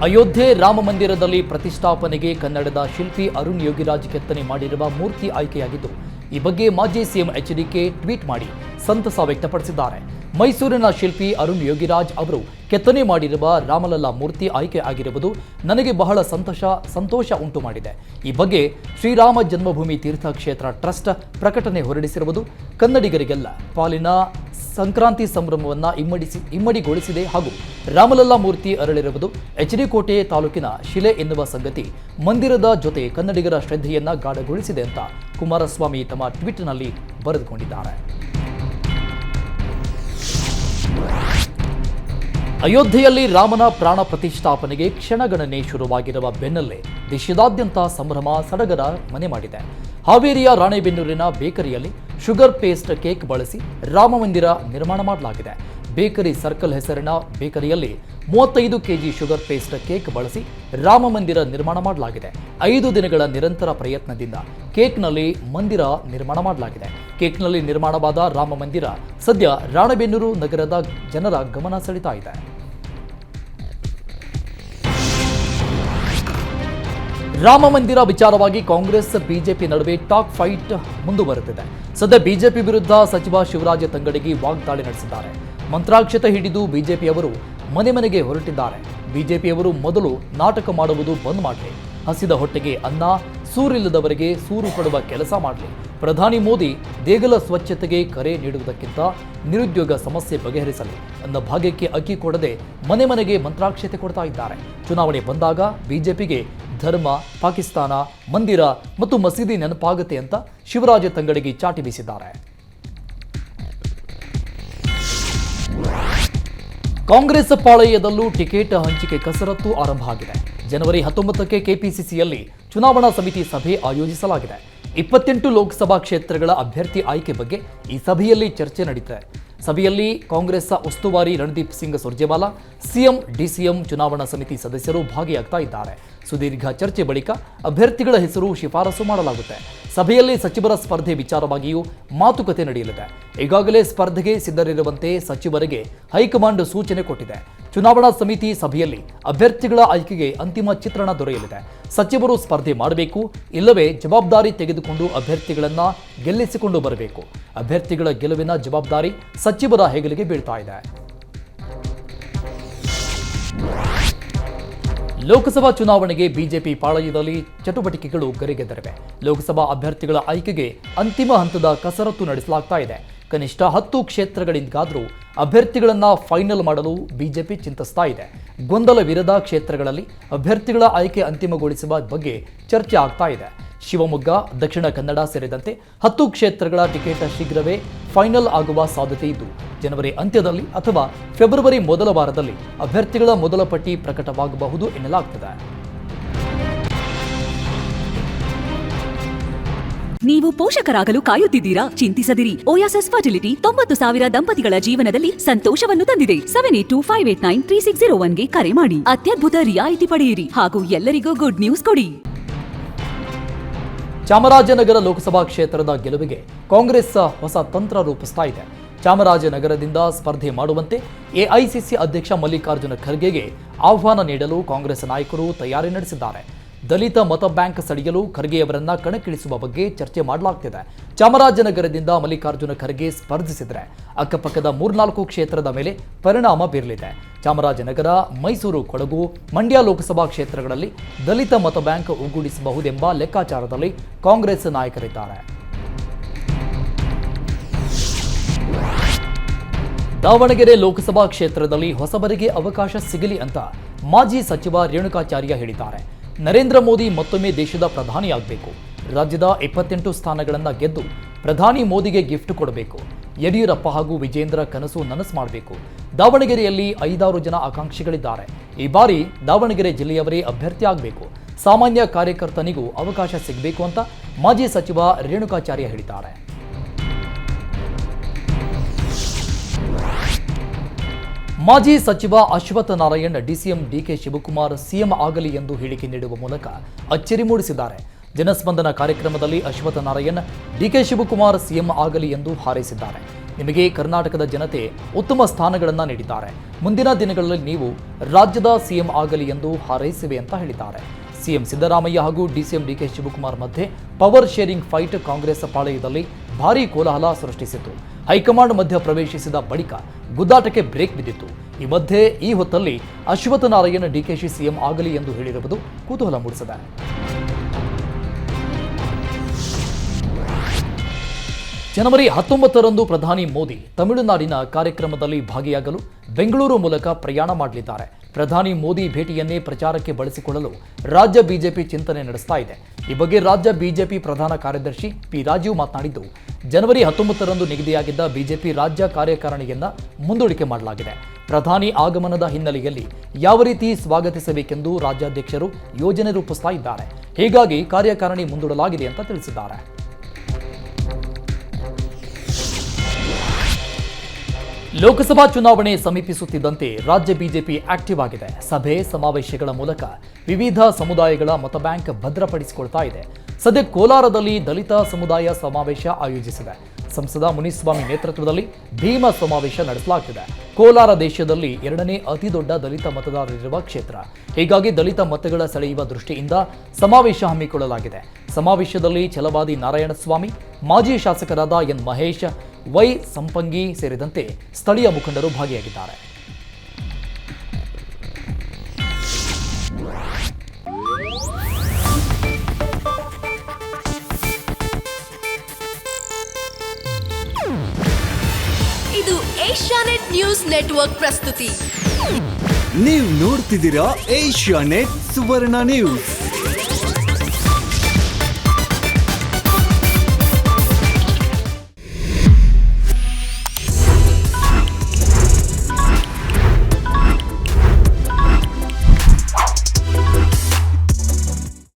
ಅಯೋಧ್ಯೆ ರಾಮ ಮಂದಿರದಲ್ಲಿ ಪ್ರತಿಷ್ಠಾಪನೆಗೆ ಕನ್ನಡದ ಶಿಲ್ಪಿ ಅರುಣ್ ಯೋಗಿರಾಜ್ ಕೆತ್ತನೆ ಮಾಡಿರುವ ಮೂರ್ತಿ ಆಯ್ಕೆಯಾಗಿದ್ದು, ಈ ಬಗ್ಗೆ ಮಾಜಿ ಸಿಎಂ ಎಚ್ಡಿಕೆ ಟ್ವೀಟ್ ಮಾಡಿ ಸಂತಸ ವ್ಯಕ್ತಪಡಿಸಿದ್ದಾರೆ. ಮೈಸೂರಿನ ಶಿಲ್ಪಿ ಅರುಣ್ ಯೋಗಿರಾಜ್ ಅವರು ಕೆತ್ತನೆ ಮಾಡಿರುವ ರಾಮಲಲ್ಲಾ ಮೂರ್ತಿ ಆಯ್ಕೆ ಆಗಿರುವುದು ನನಗೆ ಬಹಳ ಸಂತೋಷ ಉಂಟು ಮಾಡಿದೆ. ಈ ಬಗ್ಗೆ ಶ್ರೀರಾಮ ಜನ್ಮಭೂಮಿ ತೀರ್ಥಕ್ಷೇತ್ರ ಟ್ರಸ್ಟ್ ಪ್ರಕಟಣೆ ಹೊರಡಿಸಿರುವುದು ಕನ್ನಡಿಗರಿಗೆಲ್ಲ ಪಾಲಿನ ಸಂಕ್ರಾಂತಿ ಸಂಭ್ರಮವನ್ನು ಇಮ್ಮಡಿಗೊಳಿಸಿದೆ ಹಾಗೂ ರಾಮಲಲ್ಲಾ ಮೂರ್ತಿ ಅರಳಿರುವುದು ಎಚ್ಡಿ ಕೋಟೆ ತಾಲೂಕಿನ ಶಿಲೆ ಎನ್ನುವ ಸಂಗತಿ ಮಂದಿರದ ಜೊತೆ ಕನ್ನಡಿಗರ ಶ್ರದ್ಧೆಯನ್ನ ಗಾಢಗೊಳಿಸಿದೆ ಅಂತ ಕುಮಾರಸ್ವಾಮಿ ತಮ್ಮ ಟ್ವೀಟ್ನಲ್ಲಿ ಬರೆದುಕೊಂಡಿದ್ದಾರೆ. ಅಯೋಧ್ಯೆಯಲ್ಲಿ ರಾಮನ ಪ್ರಾಣ ಪ್ರತಿಷ್ಠಾಪನೆಗೆ ಕ್ಷಣಗಣನೆ ಶುರುವಾಗಿರುವ ಬೆನ್ನಲ್ಲೇ ದೇಶದಾದ್ಯಂತ ಸಂಭ್ರಮ ಸಡಗರ ಮನೆ ಮಾಡಿದೆ. ಹಾವೇರಿಯ ರಾಣೆಬೆನ್ನೂರಿನ ಬೇಕರಿಯಲ್ಲಿ ಶುಗರ್ ಪೇಸ್ಟ್ ಕೇಕ್ ಬಳಸಿ ರಾಮ ಮಂದಿರ ನಿರ್ಮಾಣ ಮಾಡಲಾಗಿದೆ. ಬೇಕರಿ ಸರ್ಕಲ್ ಹೆಸರಿನ ಬೇಕರಿಯಲ್ಲಿ 35 ಕೆಜಿ ಶುಗರ್ ಪೇಸ್ಟ್ ಕೇಕ್ ಬಳಸಿ ರಾಮ ಮಂದಿರ ನಿರ್ಮಾಣ ಮಾಡಲಾಗಿದೆ. 5 ದಿನಗಳ ನಿರಂತರ ಪ್ರಯತ್ನದಿಂದ ಕೇಕ್ನಲ್ಲಿ ಮಂದಿರ ನಿರ್ಮಾಣ ಮಾಡಲಾಗಿದೆ. ಕೇಕ್ನಲ್ಲಿ ನಿರ್ಮಾಣವಾದ ರಾಮ ಮಂದಿರ ಸದ್ಯ ರಾಣೆಬೆನ್ನೂರು ನಗರದ ಜನರ ಗಮನ ಸೆಳೀತಾ ಇದೆ. ರಾಮ ಮಂದಿರ ವಿಚಾರವಾಗಿ ಕಾಂಗ್ರೆಸ್ ಬಿಜೆಪಿ ನಡುವೆ ಟಾಕ್ ಫೈಟ್ ಮುಂದುವರೆದಿದೆ. ಸದ್ಯ ಬಿಜೆಪಿ ವಿರುದ್ಧ ಸಚಿವ ಶಿವರಾಜ ತಂಗಡಗಿ ವಾಗ್ದಾಳಿ ನಡೆಸಿದ್ದಾರೆ. ಮಂತ್ರಾಕ್ಷತೆ ಹಿಡಿದು ಬಿಜೆಪಿಯವರು ಮನೆ ಮನೆಗೆ ಹೊರಟಿದ್ದಾರೆ. ಬಿಜೆಪಿಯವರು ಮೊದಲು ನಾಟಕ ಮಾಡುವುದು ಬಂದ್ ಮಾಡಲಿ, ಹಸಿದ ಹೊಟ್ಟೆಗೆ ಅನ್ನ, ಸೂರಿಲ್ಲದವರಿಗೆ ಸೂರು ಕೊಡುವ ಕೆಲಸ ಮಾಡಲಿ. ಪ್ರಧಾನಿ ಮೋದಿ ದೇಗಲ ಸ್ವಚ್ಛತೆಗೆ ಕರೆ ನೀಡುವುದಕ್ಕಿಂತ ನಿರುದ್ಯೋಗ ಸಮಸ್ಯೆ ಬಗೆಹರಿಸಲಿ ಅನ್ನೋ ಭಾಗ್ಯಕ್ಕೆ ಅಕ್ಕಿ ಕೊಡದೆ ಮನೆ ಮನೆಗೆ ಮಂತ್ರಾಕ್ಷತೆ ಕೊಡ್ತಾ ಇದ್ದಾರೆ. ಚುನಾವಣೆ ಬಂದಾಗ ಬಿಜೆಪಿಗೆ ಧರ್ಮ, ಪಾಕಿಸ್ತಾನ, ಮಂದಿರ ಮತ್ತು ಮಸೀದಿ ನೆನಪಾಗುತ್ತೆ ಅಂತ ಶಿವರಾಜ ತಂಗಡಗಿ ಚಾಟಿ ಬೀಸಿದ್ದಾರೆ. ಕಾಂಗ್ರೆಸ್ ಪಾಳಯದಲ್ಲೂ ಟಿಕೆಟ್ ಹಂಚಿಕೆ ಕಸರತ್ತು ಆರಂಭ ಆಗಿದೆ. ಜನವರಿ 19ಕ್ಕೆ ಕೆಪಿಸಿಸಿಯಲ್ಲಿ ಚುನಾವಣಾ ಸಮಿತಿ ಸಭೆ ಆಯೋಜಿಸಲಾಗಿದೆ. 28 ಲೋಕಸಭಾ ಕ್ಷೇತ್ರಗಳ ಅಭ್ಯರ್ಥಿ ಆಯ್ಕೆ ಬಗ್ಗೆ ಈ ಸಭೆಯಲ್ಲಿ ಚರ್ಚೆ ನಡೆದಿದೆ. ಸಭೆಯಲ್ಲಿ ಕಾಂಗ್ರೆಸ್ ಉಸ್ತುವಾರಿ ರಣದೀಪ್ ಸಿಂಗ್ ಸುರ್ಜೇವಾಲಾ, ಸಿಎಂ, ಡಿಸಿಎಂ, ಚುನಾವಣಾ ಸಮಿತಿ ಸದಸ್ಯರು ಭಾಗಿಯಾಗ್ತಾ ಇದ್ದಾರೆ. ಸುದೀರ್ಘ ಚರ್ಚೆ ಬಳಿಕ ಅಭ್ಯರ್ಥಿಗಳ ಹೆಸರು ಶಿಫಾರಸು ಮಾಡಲಾಗುತ್ತೆ. ಸಭೆಯಲ್ಲಿ ಸಚಿವರ ಸ್ಪರ್ಧೆ ವಿಚಾರವಾಗಿಯೂ ಮಾತುಕತೆ ನಡೆಯಲಿದೆ. ಈಗಾಗಲೇ ಸ್ಪರ್ಧೆಗೆ ಸಿದ್ಧರಿರುವಂತೆ ಸಚಿವರಿಗೆ ಹೈಕಮಾಂಡ್ ಸೂಚನೆ ಕೊಟ್ಟಿದೆ. ಚುನಾವಣಾ ಸಮಿತಿ ಸಭೆಯಲ್ಲಿ ಅಭ್ಯರ್ಥಿಗಳ ಆಯ್ಕೆಗೆ ಅಂತಿಮ ಚಿತ್ರಣ ದೊರೆಯಲಿದೆ. ಸಚಿವರು ಸ್ಪರ್ಧೆ ಮಾಡಬೇಕು, ಇಲ್ಲವೇ ಜವಾಬ್ದಾರಿ ತೆಗೆದುಕೊಂಡು ಅಭ್ಯರ್ಥಿಗಳನ್ನ ಗೆಲ್ಲಿಸಿಕೊಂಡು ಬರಬೇಕು. ಅಭ್ಯರ್ಥಿಗಳ ಗೆಲುವಿನ ಜವಾಬ್ದಾರಿ ಸಚಿವರ ಹೆಗಲಿಗೆ ಬೀಳ್ತಾ ಇದೆ. ಲೋಕಸಭಾ ಚುನಾವಣೆಗೆ ಬಿಜೆಪಿ ಪಾಳಯದಲ್ಲಿ ಚಟುವಟಿಕೆಗಳು ಗರಿಗೆದರಿವೆ. ಲೋಕಸಭಾ ಅಭ್ಯರ್ಥಿಗಳ ಆಯ್ಕೆಗೆ ಅಂತಿಮ ಹಂತದ ಕಸರತ್ತು ನಡೆಸಲಾಗ್ತಾ ಇದೆ. ಕನಿಷ್ಠ 10 ಕ್ಷೇತ್ರಗಳಿಗಾದರೂ ಅಭ್ಯರ್ಥಿಗಳನ್ನ ಫೈನಲ್ ಮಾಡಲು ಬಿಜೆಪಿ ಚಿಂತಿಸ್ತಾ ಇದೆ. ಗೊಂದಲವಿರದ ಕ್ಷೇತ್ರಗಳಲ್ಲಿ ಅಭ್ಯರ್ಥಿಗಳ ಆಯ್ಕೆ ಅಂತಿಮಗೊಳಿಸುವ ಬಗ್ಗೆ ಚರ್ಚೆ ಆಗ್ತಾ ಇದೆ. ಶಿವಮೊಗ್ಗ, ದಕ್ಷಿಣ ಕನ್ನಡ ಸೇರಿದಂತೆ 10 ಕ್ಷೇತ್ರಗಳ ಟಿಕೆಟ್ ಶೀಘ್ರವೇ ಫೈನಲ್ ಆಗುವ ಸಾಧ್ಯತೆ ಇದ್ದು, ಜನವರಿ ಅಂತ್ಯದಲ್ಲಿ ಅಥವಾ ಫೆಬ್ರವರಿ ಮೊದಲ ವಾರದಲ್ಲಿ ಅಭ್ಯರ್ಥಿಗಳ ಮೊದಲ ಪಟ್ಟಿ ಪ್ರಕಟವಾಗಬಹುದು ಎನ್ನಲಾಗುತ್ತದೆ. ನೀವು ಪೋಷಕರಾಗಲು ಕಾಯುತ್ತಿದ್ದೀರಾ? ಚಿಂತಿಸದಿರಿ. ಓಯಾಸಿಸ್ ಫರ್ಟಿಲಿಟಿ 90,000 ದಂಪತಿಗಳ ಜೀವನದಲ್ಲಿ ಸಂತೋಷವನ್ನು ತಂದಿದೆ. 7825893601ಗೆ ಕರೆ ಮಾಡಿ. ಅತ್ಯದ್ಭುತ ರಿಯಾಯಿತಿ ಪಡೆಯಿರಿ ಹಾಗೂ ಎಲ್ಲರಿಗೂ ಗುಡ್ ನ್ಯೂಸ್ ಕೊಡಿ. ಚಾಮರಾಜನಗರ ಲೋಕಸಭಾ ಕ್ಷೇತ್ರದ ಗೆಲುವಿಗೆ ಕಾಂಗ್ರೆಸ್ ಹೊಸ ತಂತ್ರ ರೂಪಿಸ್ತಾ ಇದೆ. ಚಾಮರಾಜನಗರದಿಂದ ಸ್ಪರ್ಧೆ ಮಾಡುವಂತೆ ಎಐಸಿಸಿ ಅಧ್ಯಕ್ಷ ಮಲ್ಲಿಕಾರ್ಜುನ ಖರ್ಗೆಗೆ ಆಹ್ವಾನ ನೀಡಲು ಕಾಂಗ್ರೆಸ್ ನಾಯಕರು ತಯಾರಿ ನಡೆಸಿದ್ದಾರೆ. ದಲಿತ ಮತ ಬ್ಯಾಂಕ್ ಸೆಳೆಯಲು ಖರ್ಗೆಯವರನ್ನ ಕಣಕ್ಕಿಳಿಸುವ ಬಗ್ಗೆ ಚರ್ಚೆ ಮಾಡಲಾಗ್ತಿದೆ. ಚಾಮರಾಜನಗರದಿಂದ ಮಲ್ಲಿಕಾರ್ಜುನ ಖರ್ಗೆ ಸ್ಪರ್ಧಿಸಿದರೆ ಅಕ್ಕಪಕ್ಕದ 3-4 ಕ್ಷೇತ್ರದ ಮೇಲೆ ಪರಿಣಾಮ ಬೀರಲಿದೆ. ಚಾಮರಾಜನಗರ, ಮೈಸೂರು, ಕೊಡಗು, ಮಂಡ್ಯ ಲೋಕಸಭಾ ಕ್ಷೇತ್ರಗಳಲ್ಲಿ ದಲಿತ ಮತ ಬ್ಯಾಂಕ್ ಒಗ್ಗೂಡಿಸಬಹುದೆಂಬ ಲೆಕ್ಕಾಚಾರದಲ್ಲಿ ಕಾಂಗ್ರೆಸ್ ನಾಯಕರಿದ್ದಾರೆ. ದಾವಣಗೆರೆ ಲೋಕಸಭಾ ಕ್ಷೇತ್ರದಲ್ಲಿ ಹೊಸಬರಿಗೆ ಅವಕಾಶ ಸಿಗಲಿ ಅಂತ ಮಾಜಿ ಸಚಿವ ರೇಣುಕಾಚಾರ್ಯ ಹೇಳಿದ್ದಾರೆ. ನರೇಂದ್ರ ಮೋದಿ ಮತ್ತೊಮ್ಮೆ ದೇಶದ ಪ್ರಧಾನಿಯಾಗಬೇಕು. ರಾಜ್ಯದ 28 ಸ್ಥಾನಗಳನ್ನು ಗೆದ್ದು ಪ್ರಧಾನಿ ಮೋದಿಗೆ ಗಿಫ್ಟ್ ಕೊಡಬೇಕು. ಯಡಿಯೂರಪ್ಪ ಹಾಗೂ ವಿಜೇಂದ್ರ ಕನಸು ನನಸು ಮಾಡಬೇಕು. ದಾವಣಗೆರೆಯಲ್ಲಿ 5-6 ಜನ ಆಕಾಂಕ್ಷಿಗಳಿದ್ದಾರೆ. ಈ ಬಾರಿ ದಾವಣಗೆರೆ ಜಿಲ್ಲೆಯವರೇ ಅಭ್ಯರ್ಥಿ ಆಗಬೇಕು. ಸಾಮಾನ್ಯ ಕಾರ್ಯಕರ್ತನಿಗೂ ಅವಕಾಶ ಸಿಗಬೇಕು ಅಂತ ಮಾಜಿ ಸಚಿವ ರೇಣುಕಾಚಾರ್ಯ ಹೇಳಿದ್ದಾರೆ. ಮಾಜಿ ಸಚಿವ Ashwath Narayan DCM DK Shivakumar CM ಆಗಲಿ ಎಂದು ಹೇಳಿಕೆ ನೀಡುವ ಮೂಲಕ ಅಚ್ಚರಿ ಮೂಡಿಸಿದ್ದಾರೆ. ಜನಸ್ಪಂದನ ಕಾರ್ಯಕ್ರಮದಲ್ಲಿ ಅಶ್ವತ್ಥ ನಾರಾಯಣ್ ಡಿಕೆ ಶಿವಕುಮಾರ್ ಸಿಎಂ ಆಗಲಿ ಎಂದು ಹಾರೈಸಿದ್ದಾರೆ. ನಿಮಗೆ ಕರ್ನಾಟಕದ ಜನತೆ ಉತ್ತಮ ಸ್ಥಾನಗಳನ್ನು ನೀಡಿದ್ದಾರೆ. ಮುಂದಿನ ದಿನಗಳಲ್ಲಿ ನೀವು ರಾಜ್ಯದ ಸಿಎಂ ಆಗಲಿ ಎಂದು ಹಾರೈಸಿವೆ ಅಂತ ಹೇಳಿದ್ದಾರೆ. ಸಿಎಂ ಸಿದ್ದರಾಮಯ್ಯ ಹಾಗೂ ಡಿಸಿಎಂ ಡಿಕೆ ಶಿವಕುಮಾರ್ ಮಧ್ಯೆ ಪವರ್ ಶೇರಿಂಗ್ ಫೈಟ್ ಕಾಂಗ್ರೆಸ್ ಪಾಳೆಯದಲ್ಲಿ ಭಾರೀ ಕೋಲಾಹಲ ಸೃಷ್ಟಿಸಿತು. ಹೈಕಮಾಂಡ್ ಮಧ್ಯ ಪ್ರವೇಶಿಸಿದ ಬಳಿಕ ಗುದ್ದಾಟಕ್ಕೆ ಬ್ರೇಕ್ ಬಿದ್ದಿತ್ತು. ಈ ಮಧ್ಯೆ ಈ ಹೊತ್ತಲ್ಲಿ ಅಶ್ವತ್ಥ ನಾರಾಯಣ ಡಿಕೆಶಿ ಸಿಎಂ ಆಗಲಿ ಎಂದು ಹೇಳಿರುವುದು ಕುತೂಹಲ ಮೂಡಿಸಿದೆ. ಜನವರಿ 19ರಂದು ಪ್ರಧಾನಿ ಮೋದಿ ತಮಿಳುನಾಡಿನ ಕಾರ್ಯಕ್ರಮದಲ್ಲಿ ಭಾಗಿಯಾಗಲು ಬೆಂಗಳೂರು ಮೂಲಕ ಪ್ರಯಾಣ ಮಾಡಲಿದ್ದಾರೆ. ಪ್ರಧಾನಿ ಮೋದಿ ಭೇಟಿಯನ್ನೇ ಪ್ರಚಾರಕ್ಕೆ ಬಳಸಿಕೊಳ್ಳಲು ರಾಜ್ಯ ಬಿಜೆಪಿ ಚಿಂತನೆ ನಡೆಸ್ತಾ ಇದೆ. ಈ ಬಗ್ಗೆ ರಾಜ್ಯ ಬಿಜೆಪಿ ಪ್ರಧಾನ ಕಾರ್ಯದರ್ಶಿ ಪಿ ರಾಜೀವ್ ಮಾತನಾಡಿದ್ದು, ಜನವರಿ 19ರಂದು ನಿಗದಿಯಾಗಿದ್ದ ಬಿಜೆಪಿ ರಾಜ್ಯ ಕಾರ್ಯಕಾರಿಣಿಯನ್ನ ಮುಂದೂಡಿಕೆ ಮಾಡಲಾಗಿದೆ. ಪ್ರಧಾನಿ ಆಗಮನದ ಹಿನ್ನೆಲೆಯಲ್ಲಿ ಯಾವ ರೀತಿ ಸ್ವಾಗತಿಸಬೇಕೆಂದು ರಾಜ್ಯಾಧ್ಯಕ್ಷರು ಯೋಜನೆ ರೂಪಿಸ್ತಾ ಇದ್ದಾರೆ. ಹೀಗಾಗಿ ಕಾರ್ಯಕಾರಿಣಿ ಮುಂದೂಡಲಾಗಿದೆ ಅಂತ ತಿಳಿಸಿದ್ದಾರೆ. ಲೋಕಸಭಾ ಚುನಾವಣೆ ಸಮೀಪಿಸುತ್ತಿದ್ದಂತೆ ರಾಜ್ಯ ಬಿಜೆಪಿ ಆಕ್ಟಿವ್ ಆಗಿದೆ. ಸಭೆ ಸಮಾವೇಶಗಳ ಮೂಲಕ ವಿವಿಧ ಸಮುದಾಯಗಳ ಮತಬ್ಯಾಂಕ್ ಭದ್ರಪಡಿಸಿಕೊಳ್ತಾ ಇದೆ. ಸದ್ಯ ಕೋಲಾರದಲ್ಲಿ ದಲಿತ ಸಮುದಾಯ ಸಮಾವೇಶ ಆಯೋಜಿಸಿದೆ. ಸಂಸದ ಮುನಿಸ್ವಾಮಿ ನೇತೃತ್ವದಲ್ಲಿ ಭೀಮ ಸಮಾವೇಶ ನಡೆಸಲಾಗುತ್ತಿದೆ. ಕೋಲಾರ ದೇಶದಲ್ಲಿ 2ನೇ ಅತಿ ದೊಡ್ಡ ದಲಿತ ಮತದಾರರಿರುವ ಕ್ಷೇತ್ರ. ಹೀಗಾಗಿ ದಲಿತ ಮತಗಳ ಸೆಳೆಯುವ ದೃಷ್ಟಿಯಿಂದ ಸಮಾವೇಶ ಹಮ್ಮಿಕೊಳ್ಳಲಾಗಿದೆ. ಸಮಾವೇಶದಲ್ಲಿ ಛಲವಾದಿ ನಾರಾಯಣಸ್ವಾಮಿ, ಮಾಜಿ ಶಾಸಕರಾದ ಎನ್ ಮಹೇಶ್, ವೈ ಸಂಪಂಗಿ ಸೇರಿದಂತೆ ಸ್ಥಳೀಯ ಮುಖಂಡರು ಭಾಗಿಯಾಗಿದ್ದಾರೆ. ಇದು ಏಷ್ಯಾನೆಟ್ ನ್ಯೂಸ್ ನೆಟ್ವರ್ಕ್ ಪ್ರಸ್ತುತಿ. ನೀವು ನೋಡ್ತಿದ್ದೀರಾ ಏಷ್ಯಾನೆಟ್ ಸುವರ್ಣ ನ್ಯೂಸ್.